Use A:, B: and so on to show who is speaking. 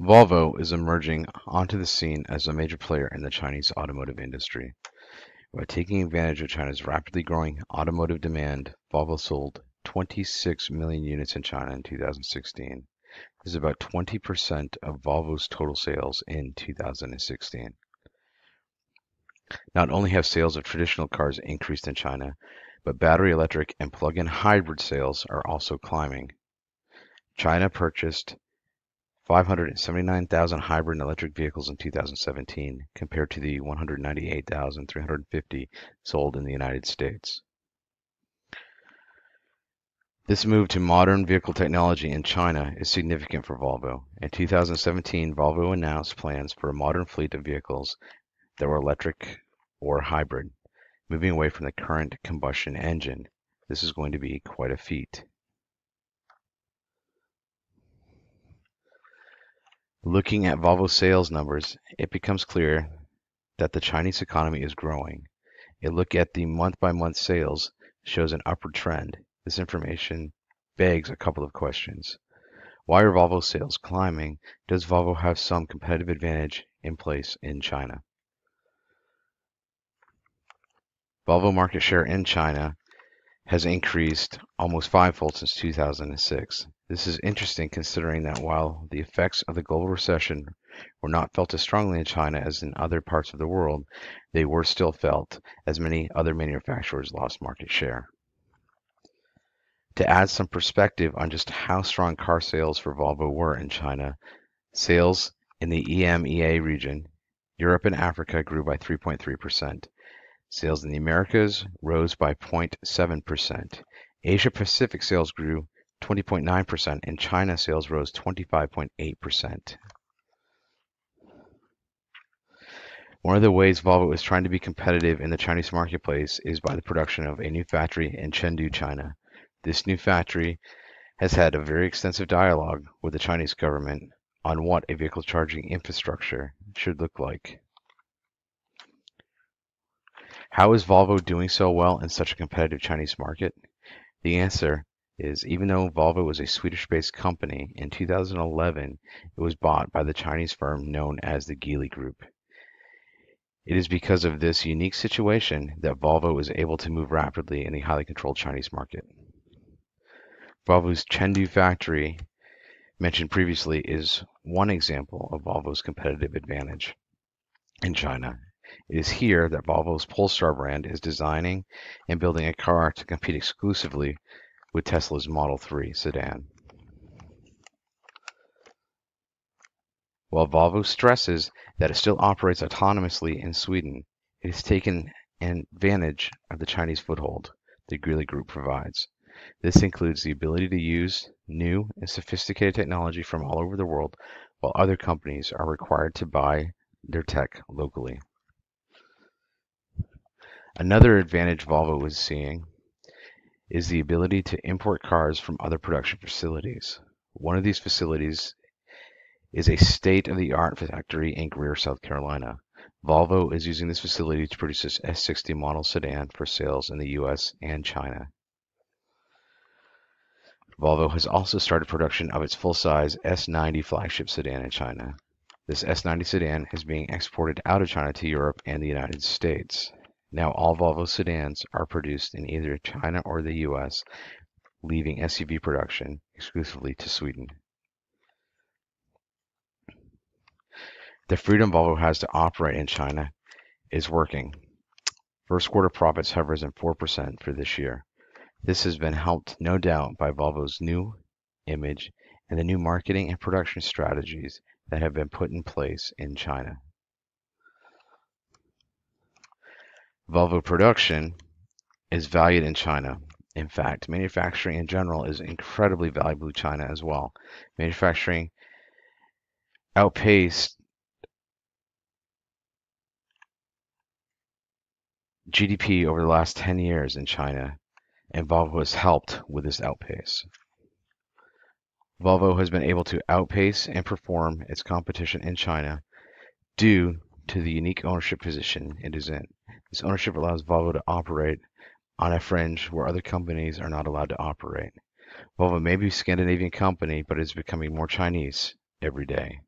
A: Volvo is emerging onto the scene as a major player in the Chinese automotive industry. By taking advantage of China's rapidly growing automotive demand, Volvo sold 26 million units in China in 2016. This is about 20% of Volvo's total sales in 2016. Not only have sales of traditional cars increased in China, but battery electric and plug-in hybrid sales are also climbing. China purchased 579,000 hybrid and electric vehicles in 2017, compared to the 198,350 sold in the United States. This move to modern vehicle technology in China is significant for Volvo. In 2017, Volvo announced plans for a modern fleet of vehicles that were electric or hybrid, moving away from the current combustion engine. This is going to be quite a feat. Looking at Volvo's sales numbers, it becomes clear that the Chinese economy is growing. A look at the month-by-month sales shows an upward trend. This information begs a couple of questions. Why are Volvo sales climbing? Does Volvo have some competitive advantage in place in China? Volvo market share in China has increased almost fivefold since 2006. This is interesting considering that while the effects of the global recession were not felt as strongly in China as in other parts of the world, they were still felt as many other manufacturers lost market share. To add some perspective on just how strong car sales for Volvo were in China, sales in the EMEA region, Europe and Africa grew by 3.3%. Sales in the Americas rose by 0.7%. Asia Pacific sales grew 20.9%, and China sales rose 25.8%. One of the ways Volvo is trying to be competitive in the Chinese marketplace is by the production of a new factory in Chengdu, China. This new factory has had a very extensive dialogue with the Chinese government on what a vehicle charging infrastructure should look like. How is Volvo doing so well in such a competitive Chinese market? The answer is, even though Volvo was a Swedish-based company, in 2011 it was bought by the Chinese firm known as the Geely Group. It is because of this unique situation that Volvo is able to move rapidly in the highly controlled Chinese market. Volvo's Chengdu factory, mentioned previously, is one example of Volvo's competitive advantage in China. It is here that Volvo's Polestar brand is designing and building a car to compete exclusively with Tesla's Model 3 sedan. While Volvo stresses that it still operates autonomously in Sweden, it has taken advantage of the Chinese foothold the Geely Group provides. This includes the ability to use new and sophisticated technology from all over the world, while other companies are required to buy their tech locally. Another advantage Volvo is seeing is the ability to import cars from other production facilities. One of these facilities is a state-of-the-art factory in Greer, South Carolina. Volvo is using this facility to produce this S60 model sedan for sales in the US and China. Volvo has also started production of its full-size S90 flagship sedan in China. This S90 sedan is being exported out of China to Europe and the United States. Now all Volvo sedans are produced in either China or the US, leaving SUV production exclusively to Sweden. The freedom Volvo has to operate in China is working. First quarter profits have risen 4% for this year. This has been helped, no doubt, by Volvo's new image and the new marketing and production strategies that have been put in place in China. Volvo production is valued in China. In fact, manufacturing in general is incredibly valuable to China as well. Manufacturing outpaced GDP over the last 10 years in China, and Volvo has helped with this outpace. Volvo has been able to outpace and perform its competition in China due to the unique ownership position it is in. This ownership allows Volvo to operate on a fringe where other companies are not allowed to operate. Volvo may be a Scandinavian company, but it is becoming more Chinese every day.